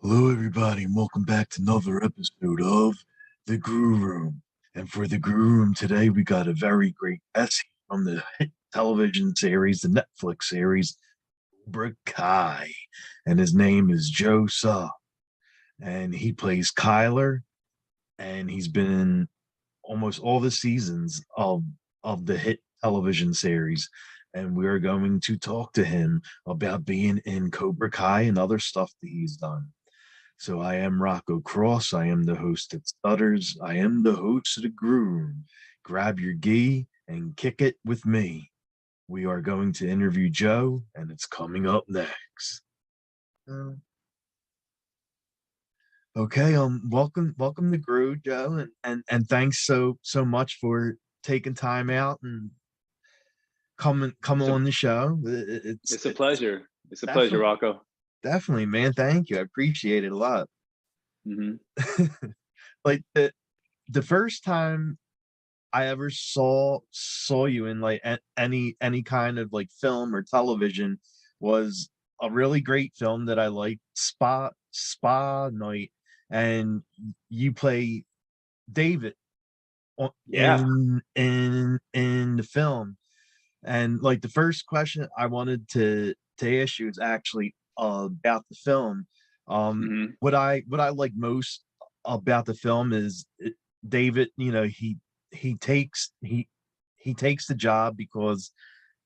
Hello, everybody, and welcome back to another episode of the Grue Room. And for the Grue Room today, we got a very great guest from the hit television series, the Netflix series, Cobra Kai. And his name is Joe Seo. And he plays Kyler, and he's been in almost all the seasons of the hit television series. And we're going to talk to him about being in Cobra Kai and other stuff that he's done. So I am Rocco Cross. I am the host at Stutters. I am the host of the Groom. Grab your gi and kick it with me. We are going to interview Joe, and it's coming up next. Okay, welcome to Groove, Joe, and thanks so much for taking time out and coming It's a, on the show. it's a pleasure. It's a pleasure, Definitely, Rocco. definitely, man. Thank you. I appreciate it a lot. Hmm. Like the first time I ever saw you in like any kind of like film or television was a really great film that I liked, Spa Night, and you play David Yeah. in the film. And like the first question I wanted to ask you is actually about the film. Hmm. What I like most about the film is David. You know, he takes he takes the job because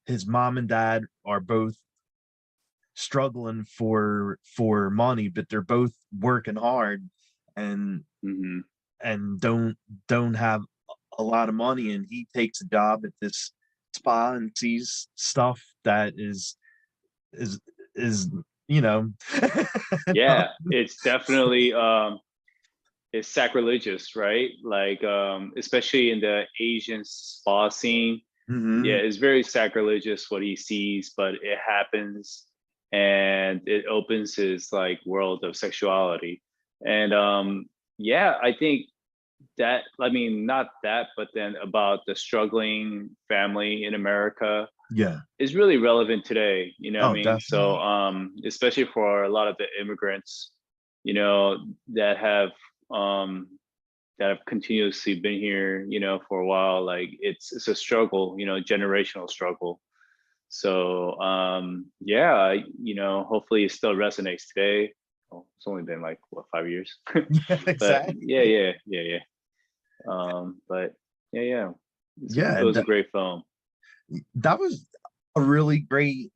his mom and dad are both struggling for money, but they're both working hard and Hmm. don't have a lot of money, and he takes a job at this spa and sees stuff that is is you know Yeah. It's definitely it's sacrilegious, right? Like especially in the Asian spa scene. Yeah, hmm it's very sacrilegious what he sees, but it happens and it opens his like world of sexuality. And yeah, I think that, I mean, not that, but then about the struggling family in America yeah. is really relevant today, you know what I Oh, mean? So definitely. especially for a lot of the immigrants, you know, that have um that have continuously been here, you know, for a while, like it's a struggle, you know, generational struggle. So yeah, you know, hopefully it still resonates today. Oh, it's only been like what, 5 years. Yeah, But yeah, exactly. yeah. But yeah, Yeah, it was a great film. that was a really great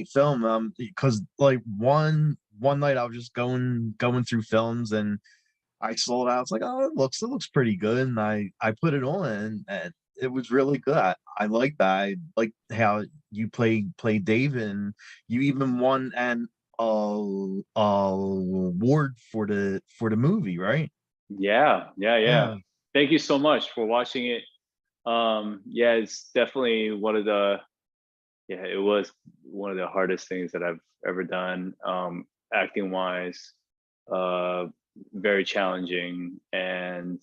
film. Because like one night I was just going through films, and I saw it. I was like, oh, it looks pretty good, and I put it on, and it was really good. I like that. I like how you play David, and you even won an award for the movie, right? Yeah. Yeah. Thank you so much for watching it. Yeah, it's definitely one of the, yeah, it was one of the hardest things that I've ever done, acting wise. Uh, very challenging, and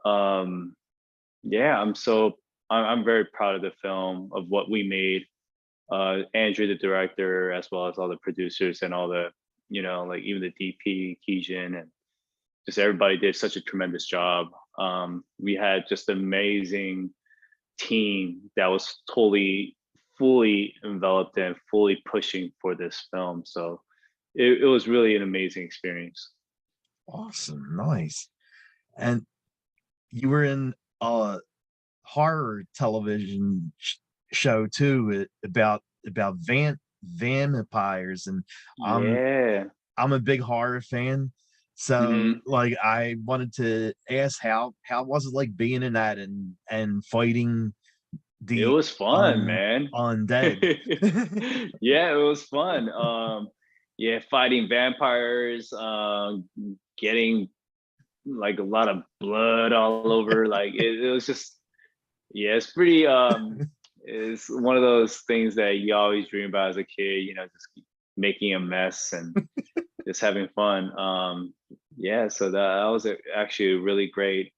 um, yeah, I'm very proud of the film, of what we made. Andrew, the director, as well as all the producers and all the, you know, like even the DP, Keijin, and just everybody did such a tremendous job. We had just amazing team that was totally fully enveloped and fully pushing for this film. So it was really an amazing experience. Awesome, nice. And you were in a horror television show too, about vampires, and I'm Yeah. I'm a big horror fan. So Hmm. like I wanted to ask how was it like being in that and fighting It the was fun, man. undead. Yeah, it was fun. Yeah, fighting vampires, getting like a lot of blood all over. Like it was just, yeah, it's pretty it's one of those things that you always dream about as a kid, you know, just making a mess and just having fun. Yeah, so that was actually a really great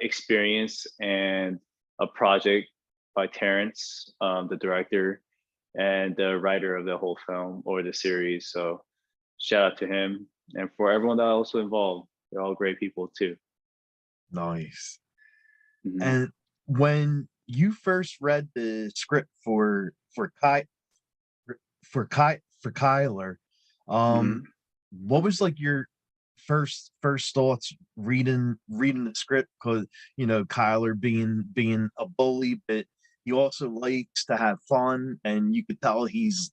experience, and a project by Terrence, the director and the writer of the whole film or the series. So shout out to him. And for everyone that also involved, they're all great people too. Nice. Hmm. And when you first read the script for Kyler, um, Hmm. what was like your first thoughts reading the script? Because Kyler being a bully, but he also likes to have fun, and you could tell he's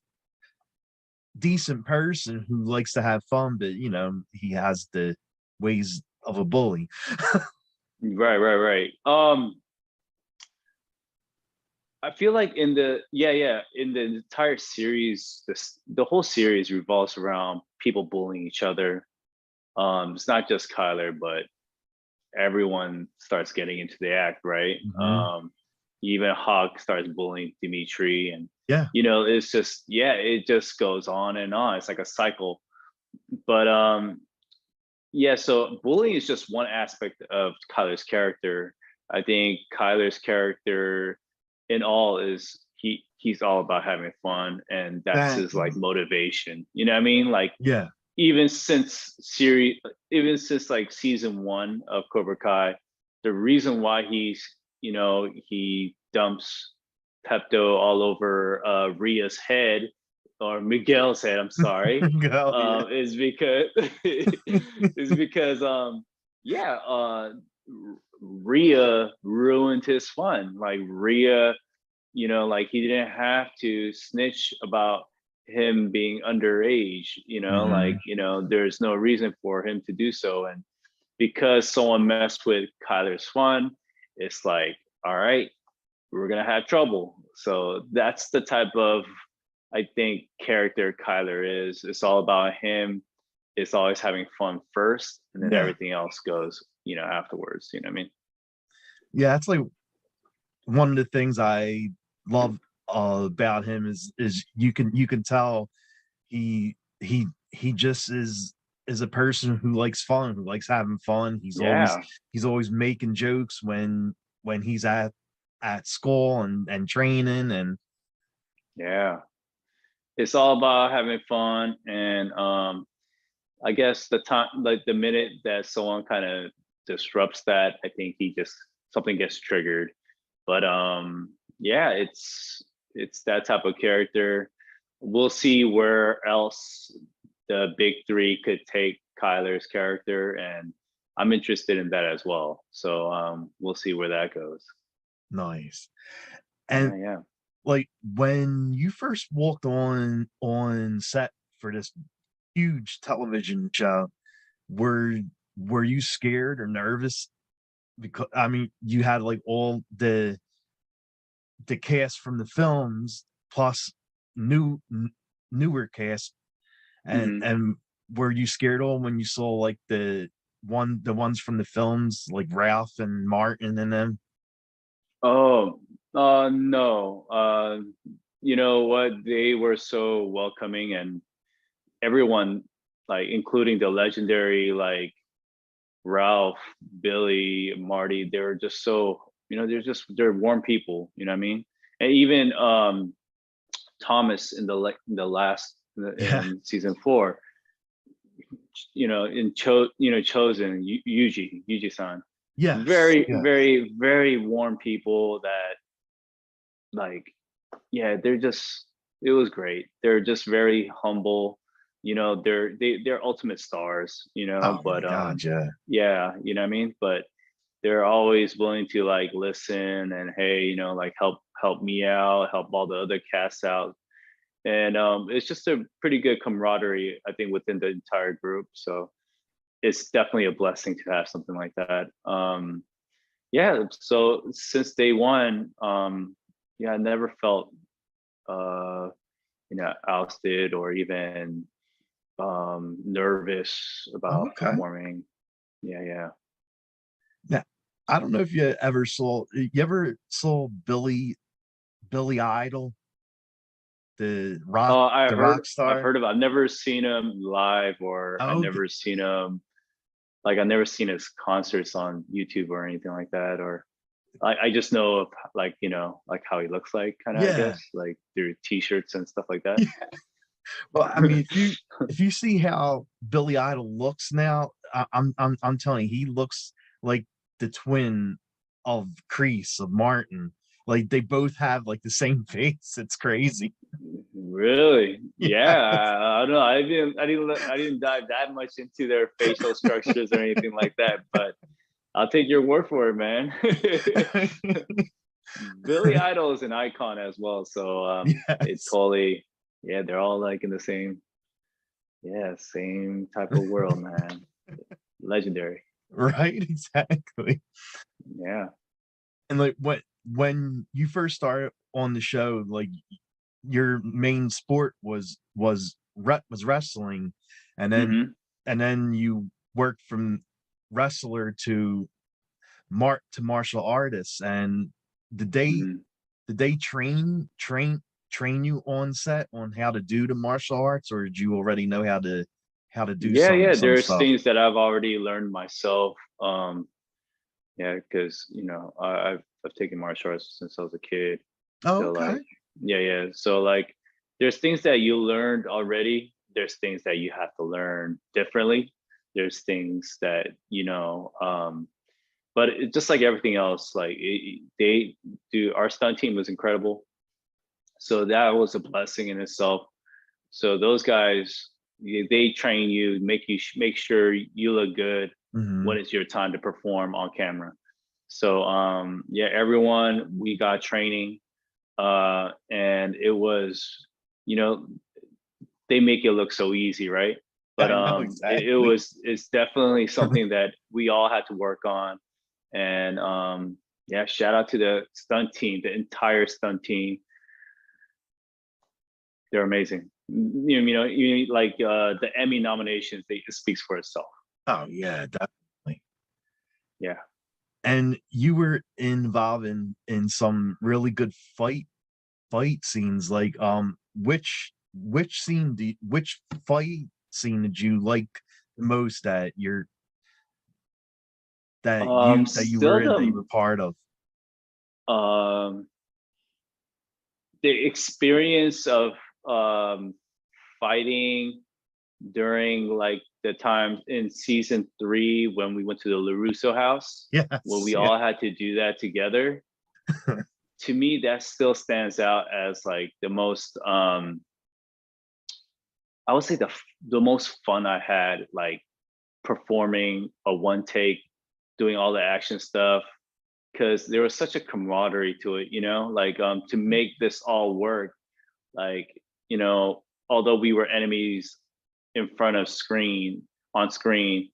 decent person who likes to have fun, but he has the ways of a bully. Right, right, right. I feel like in the entire series, the whole series revolves around people bullying each other. It's not just Kyler, but everyone starts getting into the act, right? Hmm. Even Hawk starts bullying Dimitri, and Yeah, it's just it just goes on and on. It's like a cycle. But yeah, so bullying is just one aspect of Kyler's character. I think Kyler's character in all is he's all about having fun, and that's that his like motivation. You know what I mean? Like yeah, even since series even since like season one of Cobra Kai, the reason why he dumps Pepto all over Ria's head, or Miguel's head, I'm sorry, go yeah. is because is because yeah Ria ruined his fun. Like Ria, like he didn't have to snitch about him being underage, like, Hmm. there's no reason for him to do so. And because someone messed with Kyler's fun, it's like, all right, we're gonna have trouble. So that's the type of, I think, character Kyler is. It's all about him. It's always having fun first, and then Yeah, everything else goes, afterwards. You know what I mean? yeah. That's like one of the things I love about him is you can tell he just is a person who likes fun, who likes having fun. Yeah, He's always making jokes when he's at school and training and yeah. It's all about having fun, and I guess the time, like the minute that someone kind of disrupts that, I think he just something gets triggered. But yeah, it's that type of character. We'll see where else the big three could take Kyler's character, and I'm interested in that as well. So we'll see where that goes. nice. And Yeah, yeah. like when you first walked on set for this huge television show, were were you scared or nervous? Because I mean, you had like all the cast from the films plus newer cast, Hmm. and were you scared all when you saw like the ones from the films like Ralph and Martin and them? Oh, no. You know what? They were so welcoming, and everyone, like including the legendary like Ralph, Billy, Marty, they were just so, they're warm people, you know what I mean? And even Thomas in the last Yeah. in season four, chosen Yuji-san, Yes. very, Yes. very, very warm people that, like, yeah, it was great. They're just very humble. They're ultimate stars, Oh my but God. Yeah. yeah, you know what I mean? But they're always willing to like listen and, hey, like help me out, help all the other casts out. And it's just a pretty good camaraderie, I think, within the entire group. So it's definitely a blessing to have something like that. Yeah, so since day one, yeah, I never felt uh ousted or even nervous Oh, about okay. performing. Yeah, yeah. Now, I don't know if you ever saw Billy Idol, the rock I've star. heard of. I've never seen him live, or I Oh, okay. never seen him. Like I've never seen his concerts on YouTube or anything like that. Or I just know of, like, like how he looks like, kind of, I Yeah. guess, like through T-shirts and stuff like that. Well, I mean, if you see how Billy Idol looks now, I'm telling you, he looks like the twin of Crease of Martin. Like they both have like the same face. It's crazy. Really? Yeah. Yeah, I don't know. I didn't dive that much into their facial structures or anything like that, but I'll take your word for it, man. Billy Idol is an icon as well, so it Yes. totally, yeah, they're all like in the same, yeah, same type of world, man. Legendary. Right. Exactly. Yeah. And like when you first started on the show, like your main sport was wrestling, and Hmm. then you worked from wrestler to martial artists. And did they Hmm. did they train you on set on how to do the martial arts, or did you already know how to do Yeah, yeah. some There's stuff? things that I've already learned myself. Yeah, because I've taken martial arts since I was a kid. Oh, So okay. like, yeah, yeah. So like, there's things that you learned already. There's things that you have to learn differently. There's things that but just like everything else, like they do. Our stunt team was incredible, so that was a blessing in itself. So those guys, they train you, make sure you look good when Hmm. it's your time to perform on camera. So yeah, everyone, we got training, and it was, you know, they make it look so easy, right? But I know exactly. it's definitely something that we all had to work on. And yeah, shout out to the stunt team, the entire stunt team. They're amazing. Like the Emmy nominations, it speaks for itself. Oh yeah, definitely. Yeah. And you were involved in some really good fight scenes. Like which fight scene did you like the most that you were Still in, that you were part of? um the experience of um fighting during like the time in season 3 when we went to the LaRusso house, where Yes, we yeah. all had to do that together. To me, that still stands out as like the most I would say the most fun I had, like performing a one take, doing all the action stuff, because there was such a camaraderie to it, like to make this all work. Like, although we were enemies in front of screen on screen,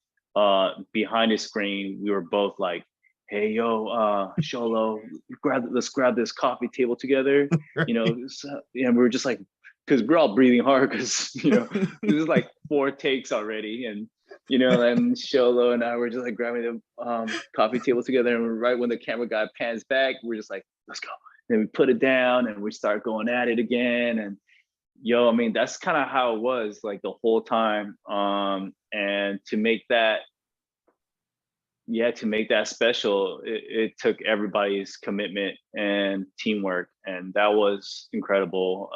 behind the screen, we were both like, hey yo, Sholo, let's grab this coffee table together. Right. So, and we were just like, because we're all breathing hard because this is like 4 takes already. And Sholo and I were just like grabbing the coffee table together, and right when the camera guy pans back, we're just like, let's go. Then we put it down and we start going at it again. And I mean, that's kind of how it was like the whole time. And to make that, yeah, to make that special, it took everybody's commitment and teamwork, and that was incredible.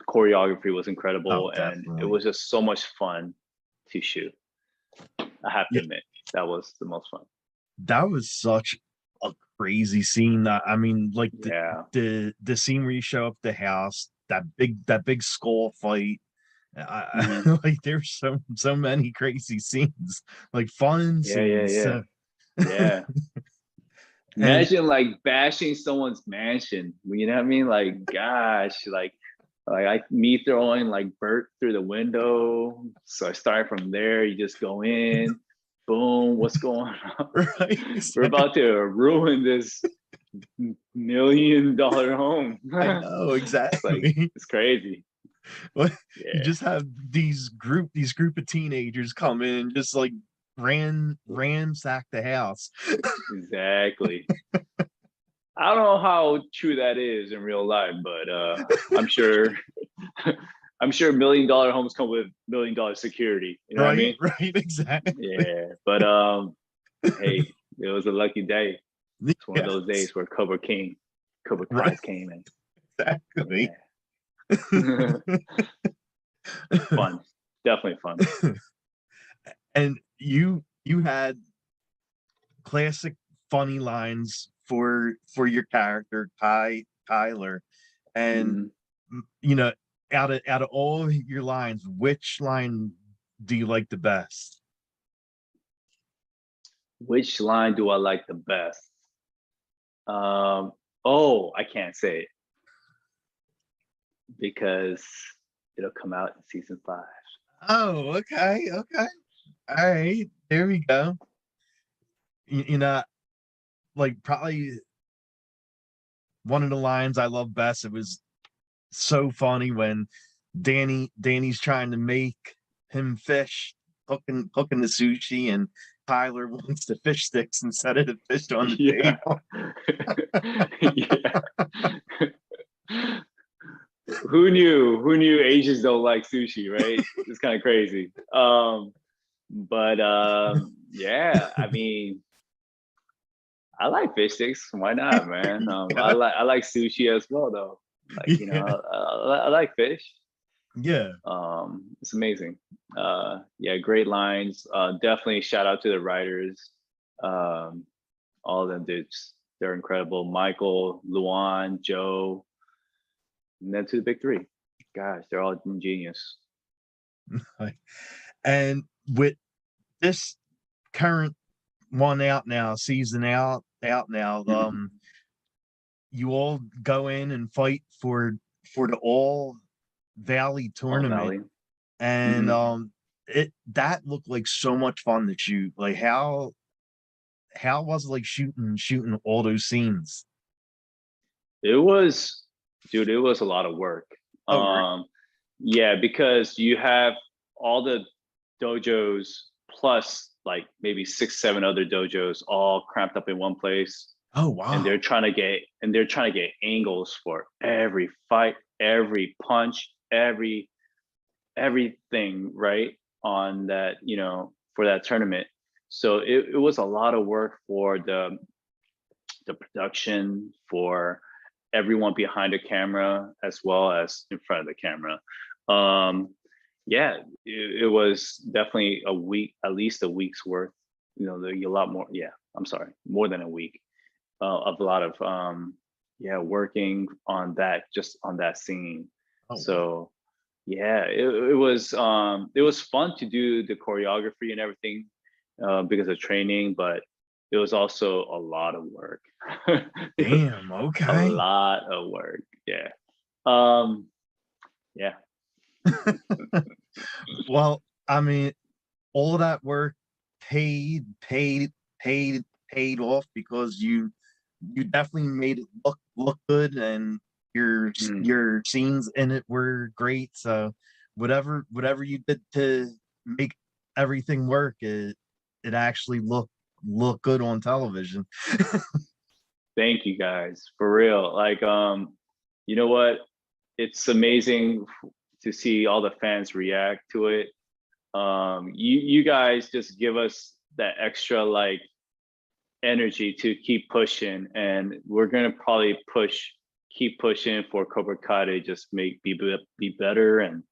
Choreography was Oh, incredible, and it definitely. was just so much fun to shoot. I have to Yeah, admit, that was the most fun. that was such a crazy scene. That I mean, like Yeah. the scene where you show up at the house, that big skull fight. Hmm. Like there's so many crazy scenes, like fun Yeah, yeah, scenes. yeah, yeah. And Imagine like bashing someone's mansion. You know what I mean? Like, gosh, like me throwing like Bert through the window. So I start from there. You just go in, boom. What's going on? right, We're about to ruin this $1 million home. I know It's like exactly. it's crazy. Well, you Yeah, just have these group of teenagers come in and just like ransack the house. exactly. I don't know how true that is in real life, but I'm sure I'm sure $1 million homes come with $1 million security. You know what I Right, mean? right, exactly. Yeah. But hey, it was a lucky day. It's one of those Yes, days where Cobra right, Kai came in. exactly. Yeah. Fun, definitely fun. And you had classic funny lines for your character Tyler, and Mhm. you know, out of all your lines, which line do you like the best? Which line do I like the best? Oh, I can't say it because it'll come out in season 5. Oh, okay, okay, all right, there we go. You know, like probably one of the lines I love best. It was so funny when Danny's trying to make him fish, hooking the sushi, and Tyler wants the fish sticks instead of the fish on the Yeah. table. Yeah. Who knew Asians don't like sushi, right? It's kind of crazy. But yeah, I mean, I like fish sticks. Why not, man? I Yeah, like sushi as well, though. Like, yeah, I like fish. yeah. It's amazing. Yeah, great lines. Definitely shout out to the writers. Um, all of them they're incredible. Michael, Luan, Joe, and then to the big three. Gosh, they're all genius. And with this current one out now, season out now, you all go in and fight for the All Valley All tournament, Valley. and Hmm. it that looked like so much fun to shoot. Like how was it like shooting all those scenes? It was, dude. It was a lot of work. Oh, really? Yeah, because you have all the dojos plus like maybe 6, 7 other dojos all cramped up in one place, Oh, and wow. they're trying to get angles for every fight, every punch, everything, right, on that, for that tournament. So it was a lot of work for the production, for everyone behind the camera as well as in front of the camera. um yeah, it was definitely a week, at least a week's worth. A lot more. Yeah, I'm sorry, more than a week, of a lot of yeah, working on that, just on that scene. Oh, wow. So yeah, it was fun to do the choreography and everything, because of training, but it was also a lot of work. Damn, A okay. lot of work. Yeah. Um, yeah. Well, I mean, all that work paid, paid, paid, paid off because you definitely made it look good, and Mm, your scenes in it were great. So whatever you did to make everything work, it actually looked good on television. thank you guys for real. Like, you know what? It's amazing to see all the fans react to it. You guys just give us that extra like energy to keep pushing, and we're gonna probably keep pushing for Cobra Kai to just be better, and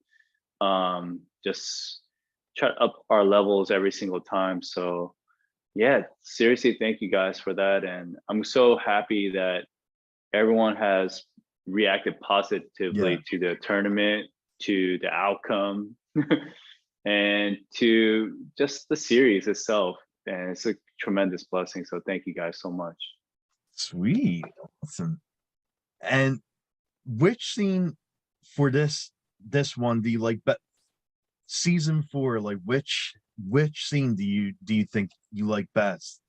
just try to up our levels every single time. So yeah, seriously, thank you guys for that, and I'm so happy that everyone has reacted Yeah. positively to the tournament, to the outcome, and to just the series itself. And it's a tremendous blessing. So thank you guys so much. Sweet. Awesome. And which scene for this one do you like? But season four, like which scene do you think you like best?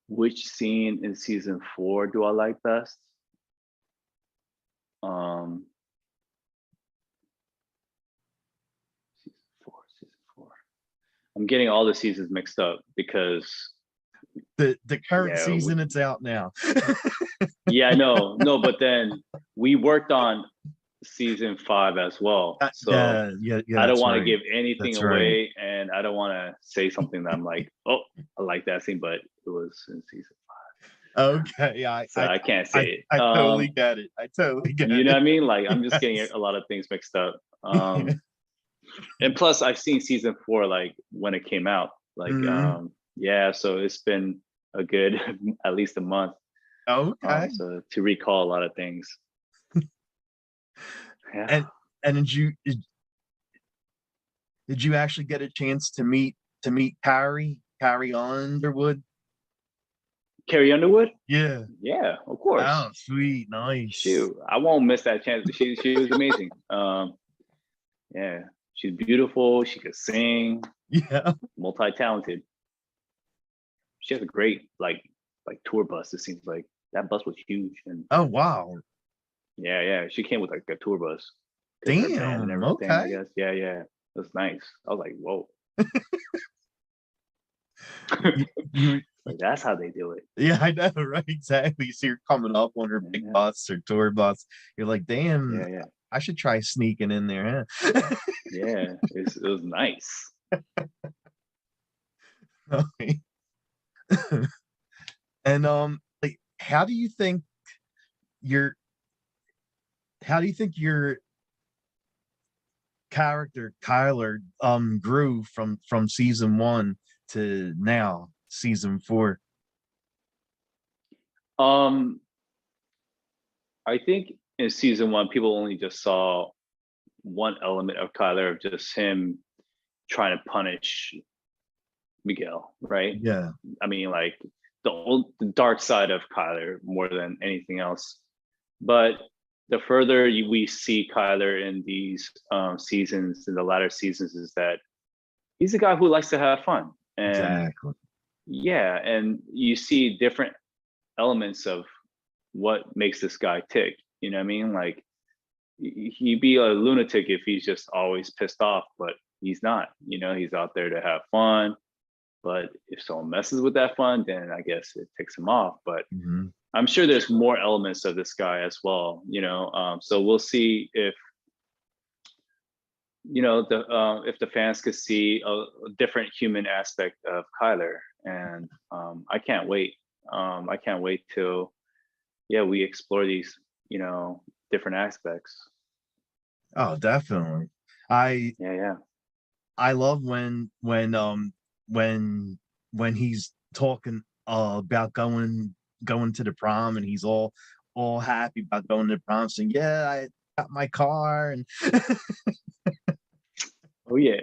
Which scene in season 4 do I like best? Um, season season 4. I'm getting all the seasons mixed up because The current yeah, season, it's out now. yeah, no, but then we worked on season 5 as well. So Yeah, yeah, yeah, I don't that's want to right. give anything That's right. away, and I don't want to say something that I'm like, oh, I like that scene, but it was in season 5. Okay, So I can't I say I it. totally get it. I totally get You know what it. I mean? Like I'm just getting Yes. a lot of things mixed up. And plus I've seen season 4 like when it came out. Like Mhm. yeah, so it's been a good at least a month. Okay. So to recall a lot of things. Yeah. And did you actually get a chance to meet Carrie Underwood? Carrie Underwood? Yeah. Yeah, of course. Oh, sweet, nice. Shoot, I won't miss that chance. She was amazing. Yeah, she's beautiful. She could sing, Yeah. multi talented. She has a great like tour bus. It seems like that bus was huge, and Oh, wow. yeah, yeah, she came with like a tour bus because her band and Damn, everything. I okay. guess. Yeah, yeah, that's nice. I was like, whoa, You you like that's how they do it. yeah, I know, right? Exactly. So you're coming up on her big Yeah, bus or tour bus. You're like, damn, yeah, yeah, I should try sneaking in there, huh? yeah. It was nice. And like your how do you think your character Kyler grew from season 1 to now season 4? Um, I think in season 1, people only just saw one element of Kyler of just him trying to punish Miguel, right? Yeah, I mean, like the dark side of Kyler more than anything else. But the further we see Kyler in these seasons, in the latter seasons, is that he's a guy who likes to have fun, and exactly. yeah, and you see different elements of what makes this guy tick. You know what I mean? Like he'd be a lunatic if he's just always pissed off, but he's not. You know, he's out there to have fun. But if someone messes with that fun, then I guess it ticks him off. But Mhm. I'm sure there's more elements of this guy as well. So we'll see if if the fans could see a different human aspect of Kyler, and I can't wait. I can't wait till we explore these different aspects. Oh, definitely. I Yeah, yeah, I love when when he's talking about going to the prom and he's all happy about going to the prom saying, "Yeah, I got my car," and oh yeah,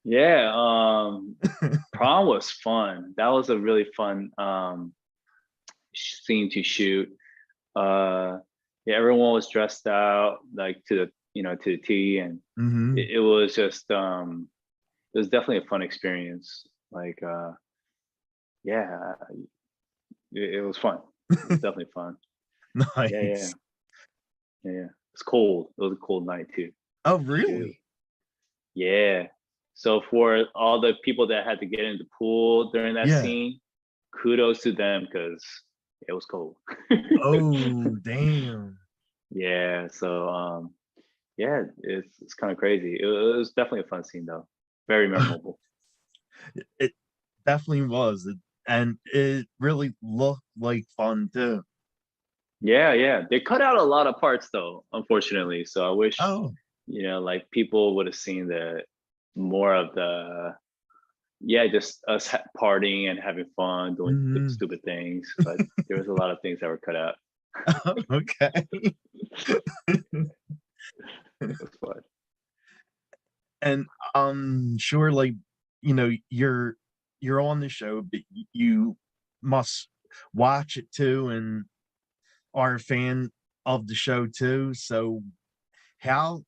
yeah. Prom was fun. That was a really fun scene to shoot. uh yeah, everyone was dressed out like to the T, and Mhm. it was just it was definitely a fun experience. Like yeah, it was fun. It was definitely fun. Yeah, yeah, Nice. yeah, yeah. It's cold. It was a cold night too. Oh, Shoot. really? Yeah. So for all the people that had to get in the pool during that Yeah. scene, kudos to them because it was cold. Oh, damn. Yeah. So yeah, it's kind of crazy. It was definitely a fun scene though. Very memorable. It definitely was, and it really looked like fun too. Yeah, yeah. They cut out a lot of parts though, unfortunately. So I wish, Oh. like people would have seen the more of the just us partying and having fun, doing Mhm. stupid things. But there was a lot of things that were cut out. Okay. It was fun. And sure, like, you're on the show, but you must watch it too and are a fan of the show too. So how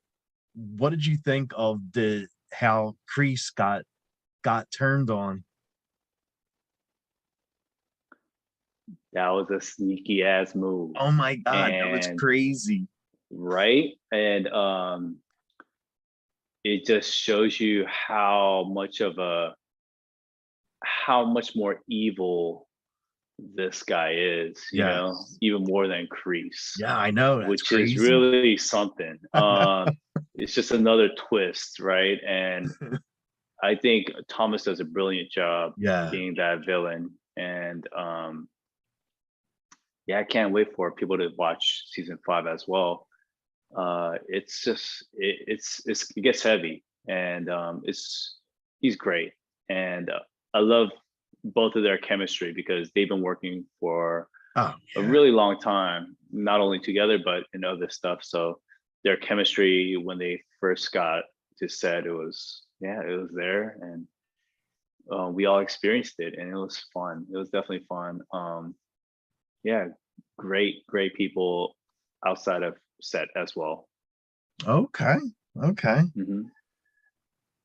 what did you think of the how Kreese got turned on? That was a sneaky ass move. Oh my god, that was And crazy. right. And it just shows you how much more evil this guy is, Yes. even more than Crease, Yeah, I know, that's which is crazy. really something. It's just another twist, right? And I think Thomas does a brilliant job Yeah. being that villain. And yeah, I can't wait for people to watch season 5 as well. It's just it gets heavy, and it's he's great, and I love both of their chemistry because they've been working for Oh a yeah. really long time, not only together but in other stuff. So their chemistry when they first got to set, it was yeah, it was there, and we all experienced it, and it was fun. It was definitely fun. Yeah, great people outside of set as well. Okay. Okay. Hmm.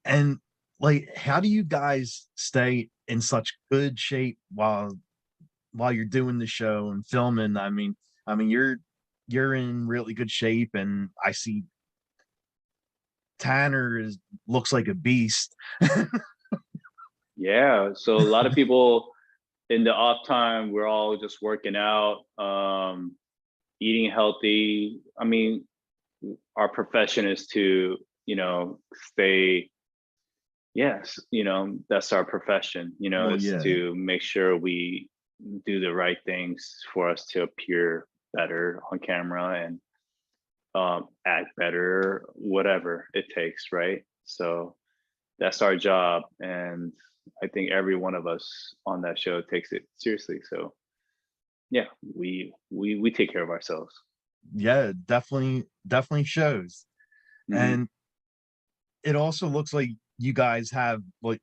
And like, how do you guys stay in such good shape while you're doing the show and filming? I mean, you're in really good shape, and I see Tanner is looks like a beast. Yeah, so a lot of people in the off time, we're all just working out, eating healthy. I mean, our profession is to, stay, yes, that's our profession, Well, is yeah. to make sure we do the right things for us to appear better on camera, and act better, whatever it takes, right? So that's our job, and I think every one of us on that show takes it seriously. So yeah, we take care of ourselves. Yeah, definitely shows. Hmm. And it also looks like you guys have like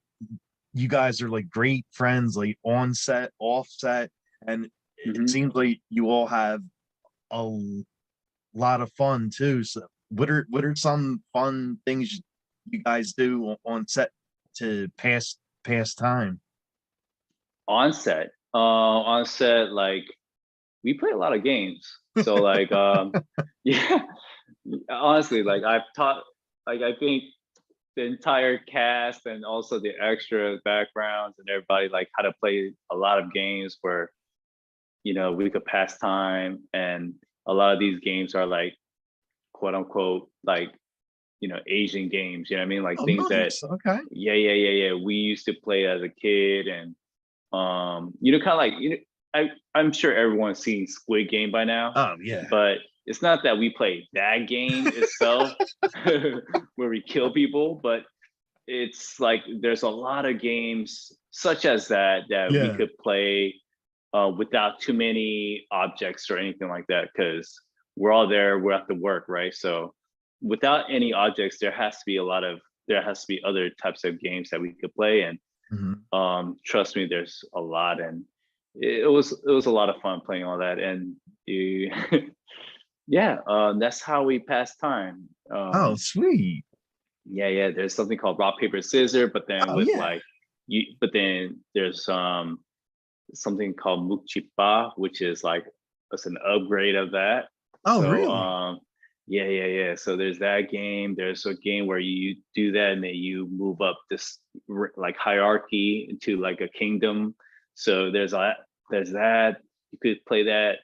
you guys are like great friends, like on set, off set, and it Hmm. seems like you all have a lot of fun too. So what are some fun things you guys do on set to pass time? On set, like we play a lot of games. So like, yeah, honestly, like I've taught, like I think the entire cast and also the extra backgrounds and everybody like how to play a lot of games where we could pass time, and a lot of these games are like quote unquote like Asian games. You know what I mean? Like Oh, things that nice. Okay. yeah we used to play as a kid, and kind of like I'm sure everyone's seen Squid Game by now, Oh yeah. but it's not that we play that game itself where we kill people, but it's like there's a lot of games such as that we Yeah. could play without too many objects or anything like that, because we're all there, we're at the work, right? So without any objects, there has to be other types of games that we could play, and Mhm. trust me, there's a lot, and it was a lot of fun playing all that, and you, yeah, that's how we pass time. Oh, sweet. Yeah, there's something called rock paper scissors, but then Oh with yeah. like but then there's something called mukchipa, which is like it's an upgrade of that. Oh So really? yeah. So there's that game. There's a game where you do that and then you move up this like hierarchy into like a kingdom. So there's that. You could play that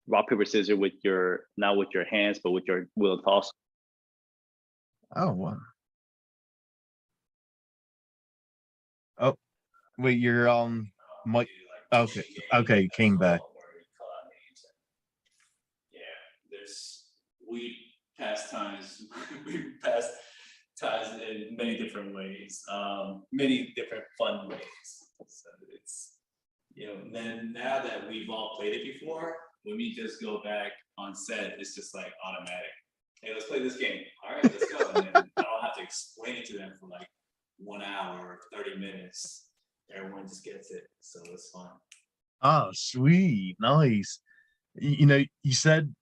rock paper scissors with your not with your hands but with your will toss. Oh wow. Oh wait, you're Mike. Okay. Okay, came back. Yeah, there's we pass times we pass times in many different ways, many different fun ways. So it's and then now that we've all played it before, when we just go back on set, it's just like automatic. Hey, let's play this game. All right, let's go. And then I don't have to explain it to them for like 1 hour or 30 minutes. Everyone just gets it. So it's fun. Oh, sweet. Nice. You said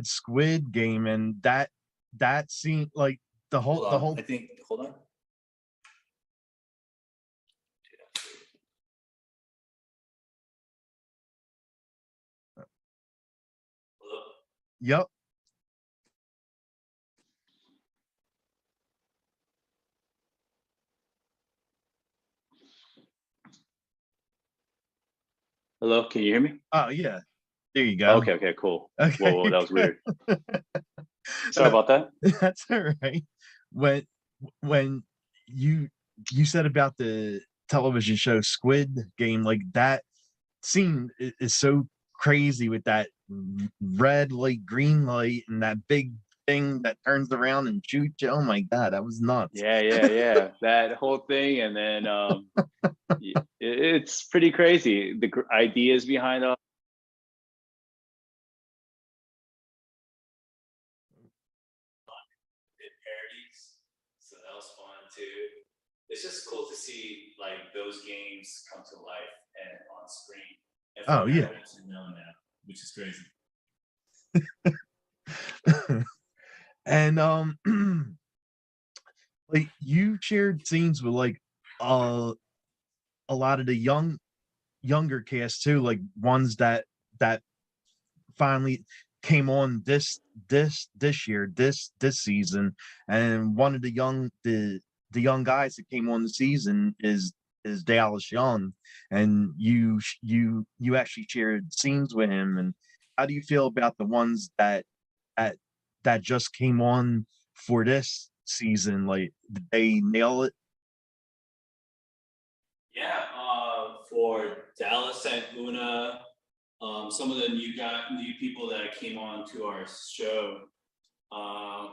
Squid Game, and that seemed like the whole Hold the on. whole I think hold on. Hello? yep. Hello, can you hear me? Oh yeah. There you go. Okay, cool. Whoa, Okay. that was weird. Sorry That- about that. that's all right. When when you you said about the television show Squid Game, like that scene is so crazy with that red light, green light, and that big thing that turns around and shoots you. Oh my god, that was nuts. Yeah. That whole thing, and then it's pretty crazy. The ideas behind all. Did parodies, so that was fun too. It's just cool to see like those games come to life and on screen, and for Oh yeah. everyone to know now, which is crazy. And like you shared scenes with like uh a lot of the younger cast too, like ones that finally came on this year, this season. And one of the young guys that came on the season is Dallas Young, and you actually shared scenes with him. And how do you feel about the ones that that just came on for this season? Like, did they nail it? Yeah, for Dallas and Una, some of the new people that came on to our show, uh,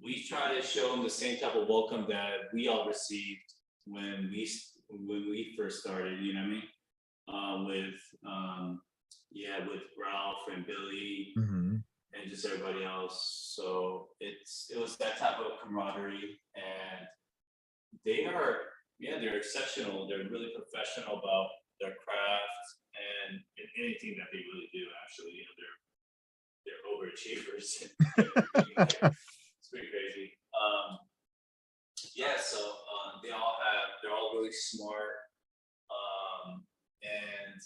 we try to show them the same type of welcome that we all received when we first started. You know what I mean? With yeah, with Ralph and Billy Mhm. and just everybody else. So it was that type of camaraderie, and they are, yeah, they're exceptional. They're really professional about their craft and in anything that they really do. Actually, you know, they're overachievers. It's pretty crazy. Yeah, so they're all really smart, and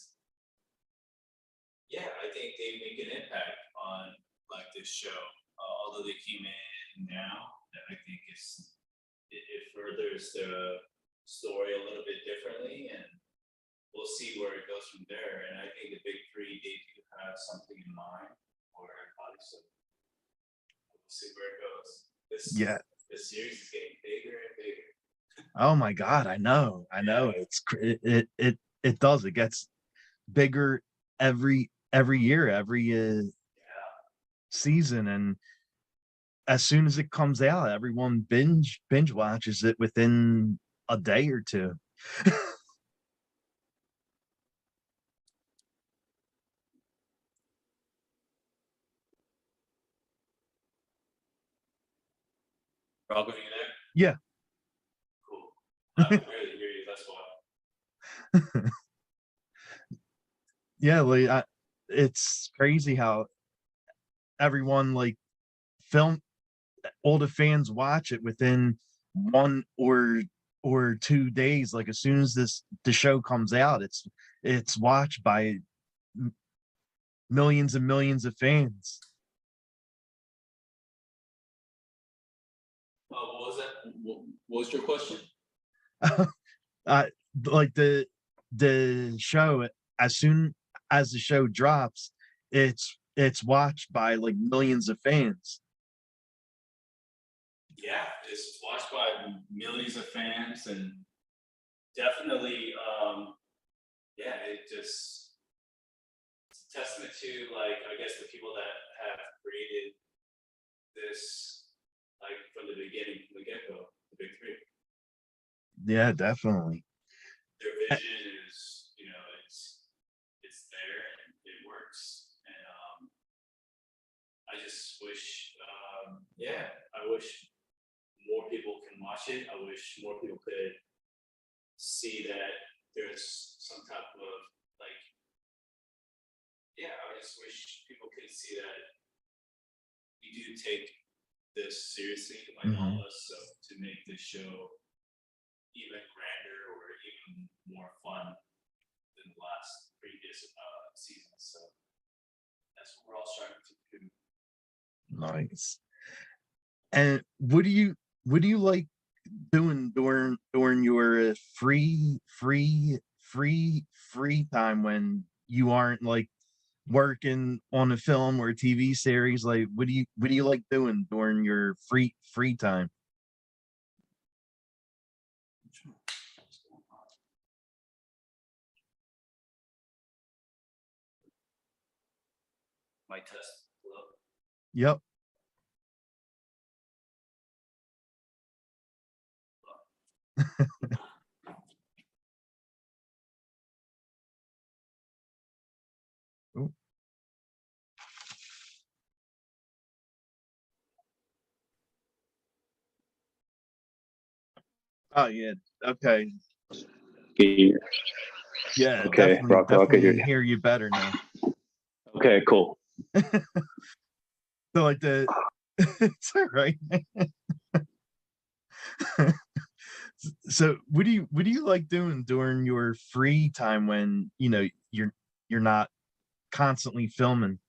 yeah, I think they make an impact on like this show. Although they came in now, that I think it furthers the story a little bit differently, and we'll see where it goes from there. And I think the big three, they do have something in mind for everybody, so we'll see where it goes. Yeah. This series is getting bigger and bigger. Oh my god, I know. It does. It gets bigger every year, every Yeah. season. And as soon as it comes out, everyone binge watches it within a day or two. Rocco, you there? Yeah. Cool. I can barely hear you. That's why. Yeah, like it's crazy how everyone like film all the fans watch it within 1 or 2 days. Like as soon as the show comes out, it's watched by millions and millions of fans. What was that? What was your question? uh, like the show, as soon as the show drops, it's watched by like millions of fans. Yeah, it's watched by millions of fans, and definitely, yeah, it's a testament to like I guess the people that have created this like from the beginning, from the get go, the big three. Yeah, definitely. Their vision is, you know, it's there and it works, and I just wish, yeah, I wish more people can watch it. I wish more people could see that there's some type of like, yeah, I just wish people could see that we do take this seriously, like all Mhm. of us. So to make this show even grander or even more fun than the last previous seasons. So that's what we're all striving to do. Nice. And what do you like doing during your free time when you aren't like working on a film or a TV series? Like what do you like doing during your free time? My test. Hello? Yep. Ooh. Oh yeah. Okay. Yeah, Okay, Rocco, I could hear definitely you. hear you better now. Okay, cool. So like it's all right. So what do you like doing during your free time when you're not constantly filming?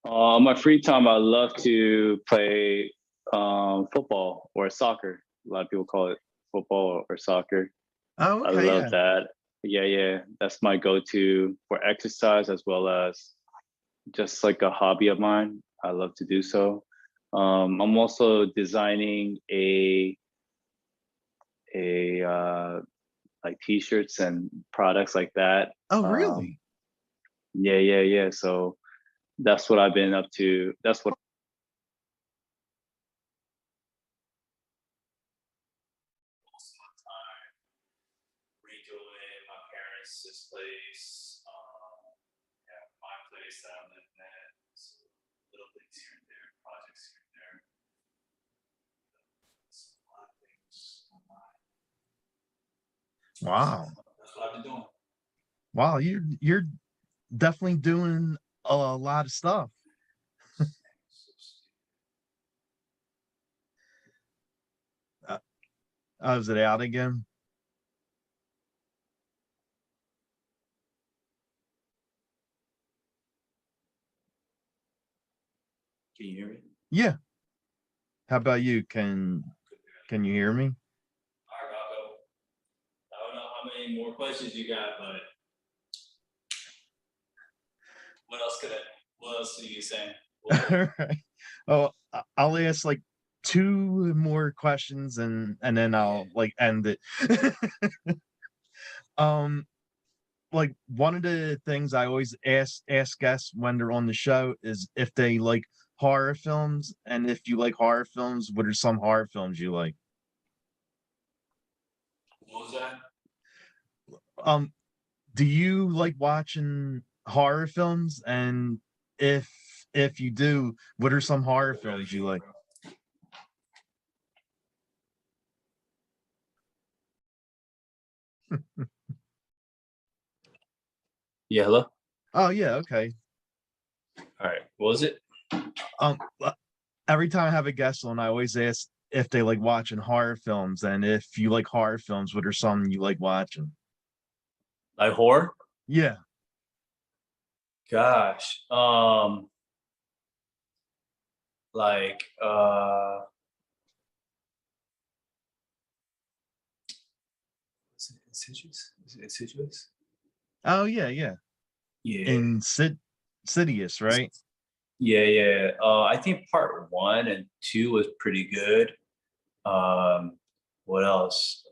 My free time, I love to play football or soccer. A lot of people call it football or soccer. Oh, I okay, love yeah. that. Yeah, yeah. That's my go-to for exercise as well as just like a hobby of mine. I love to do so. I'm also designing a like t-shirts and products like that. Oh, really? Yeah, yeah, yeah. So that's what I've been up to. That's what most of my time redoing my parents' place, yeah, my place that I'm living at. So little things here and there, projects here and there. So a lot of things online. So Wow. that's what I've been doing. Wow, you're definitely doing a lot of stuff. Uh, oh, is it out again? Can you hear me? Yeah. How about you? Can you hear me? All right, Rocco. I don't know how many more questions you got, but what else could I? What else are you saying? All Well, right. Oh, I'll ask like two more questions and then okay. I'll like end it. um like one of the things I always ask guests when they're on the show is if they like horror films, and if you like horror films, what are some horror films you like? What was that? Um, do you like watching horror films? And if if you do, what are some horror Really films you short, like? bro. Yeah, hello? Oh yeah, okay. All right. What was it? Uh, every time I have a guest on, I always ask if they like watching horror films, and if you like horror films, what are some you like watching? Like horror? Yeah. Gosh. Like is it Insidious? Is it Insidious? Oh yeah, yeah. Yeah. Insidious, right? Yeah, yeah. I think part one and two was pretty good. Um, what else?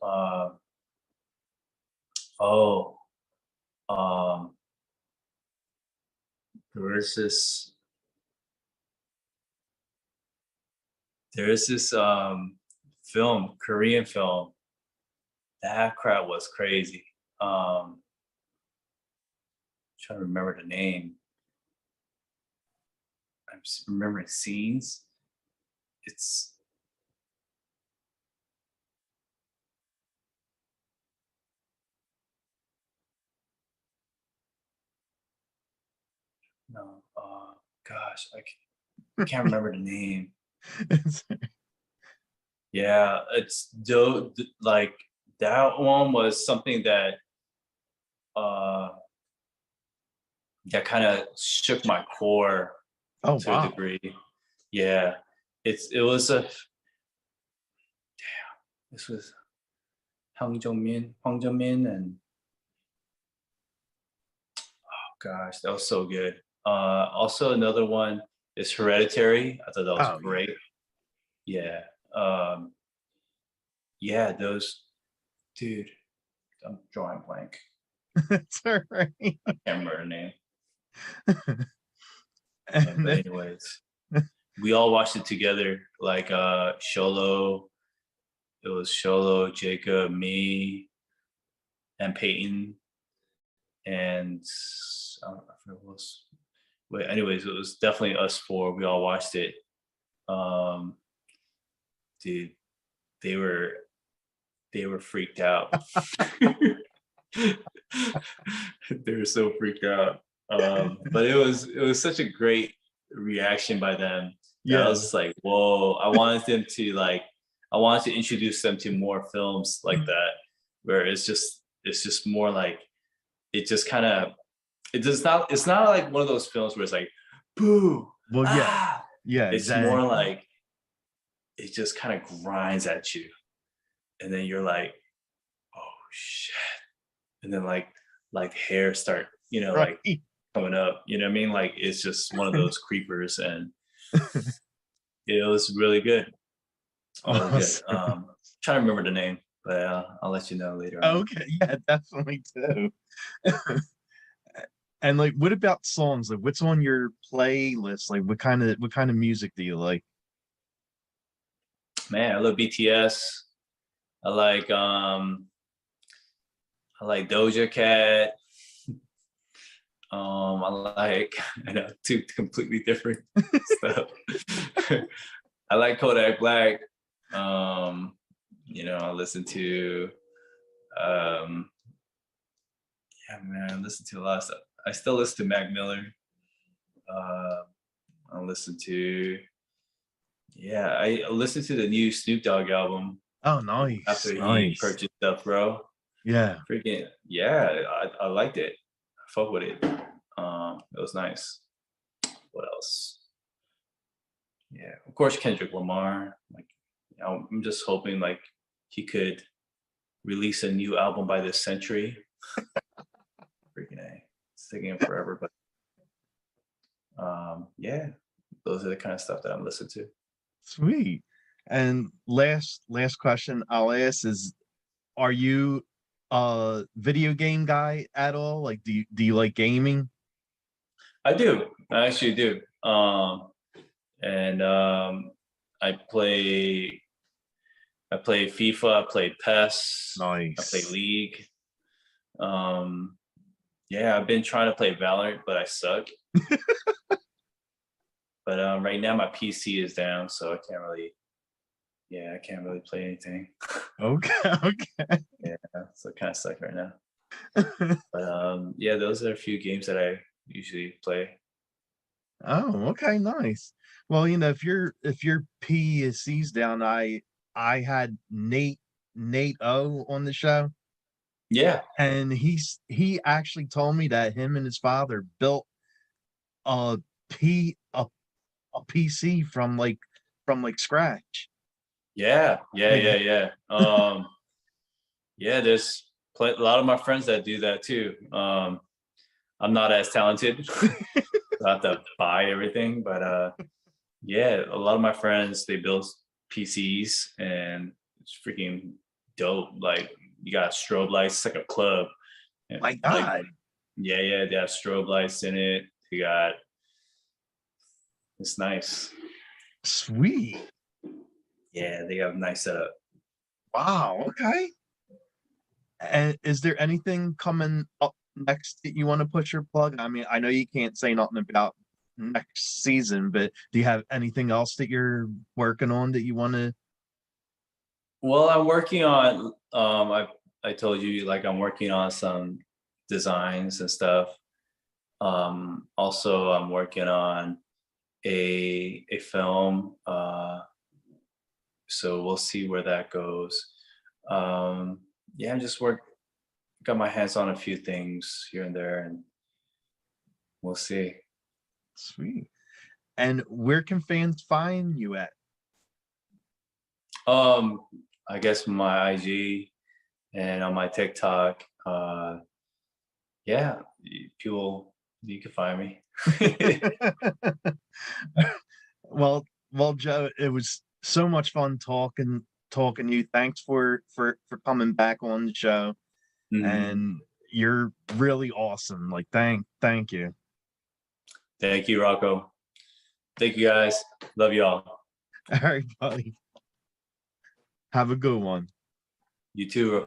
Oh, um, there is this. There is this film, Korean film. That crap was crazy. Trying to remember the name. I'm just remembering scenes. It's no. Gosh, can't remember the name. It's- Yeah, it's like that one was something that uh that kind of shook my core oh to a wow. degree. Yeah, it was a this was Hwang Jung-min, and gosh, that was so good. Also another one is Hereditary. I thought that was Oh yeah. great. Yeah, um, yeah, those dude. I'm drawing blank. It's all right. I can't remember her name. And But anyways, we all watched it together. Like Sholo, it was Sholo, Jacob, me, and Peyton, and I forget what else. But anyways, it was definitely us four. We all watched it. Dude, they were freaked out. They were so freaked out. But it was such a great reaction by them that I yeah. was just like, whoa, I wanted to introduce them to more films like that, where it's just more like, it just kind of, it's not like one of those films where it's like, boo, Well, yeah. ah. Yeah, It's exactly. more like, it just kind of grinds at you. And then you're like, oh shit. And then like hair start, Right. like coming up. You know what I mean? Like, it's just one of those creepers, and it was really good. Really good. Awesome. Trying to remember the name, but I'll let you know later on. Okay, yeah, definitely too. And like, what about songs? Like, what's on your playlist? Like, what kind of music do you like? Man, I love BTS. I like Doja Cat. I like, I know, two completely different stuff. I like Kodak Black. I listen to yeah, man, I listen to a lot of stuff. I still listen to Mac Miller. I listen to, yeah, I listened to the new Snoop Dogg album Oh, after nice, he nice. purchased Death Row. Yeah. Freaking yeah, I liked it. I fuck with it. It was nice. What else? Yeah, of course Kendrick Lamar. Like, I'm just hoping like he could release a new album by this century. Freaking A. It's taking him forever, but yeah, those are the kind of stuff that I'm listening to. Sweet. And last question I'll ask is, are you a video game guy at all? Like, do you like gaming? I do. I actually do. And I play FIFA, I play PES, I play Nice. League. Yeah, I've been trying to play Valorant, but I suck. But right now my PC is down, so I can't really play anything. Okay, okay. Yeah, so it kind of suck right now. But yeah, those are a few games that I usually play. Oh, okay, nice. Well, if your PC's down, I had Nate O on the show, Yeah, and he actually told me that him and his father built a P a PC from scratch. yeah. Yeah, there's a lot of my friends that do that too. I'm not as talented. I have to buy everything, but yeah, a lot of my friends, they build PCs, and it's freaking dope. Like, you got strobe lights, it's like a club. And, My like, God, yeah, they have strobe lights in it. You got, it's nice. sweet. Yeah, they have a nice setup. Wow, okay. And is there anything coming up next that you want to put your plug? I mean, I know you can't say nothing about next season, but do you have anything else that you're working on that you want to? Well, I'm working on, I told you, like, I'm working on some designs and stuff. Also, I'm working on a film. So we'll see where that goes. Yeah, I'm just got my hands on a few things here and there, and we'll see. Sweet. And where can fans find you at? Um, I guess my IG and on my TikTok. Yeah, people, you can find me. Well, Joe, it was so much fun talking to you. Thanks for coming back on the show, Mhm. and you're really awesome. Like, thank you. Thank you, Rocco. Thank you, guys. Love y'all. All right, buddy. Have a good one. You too.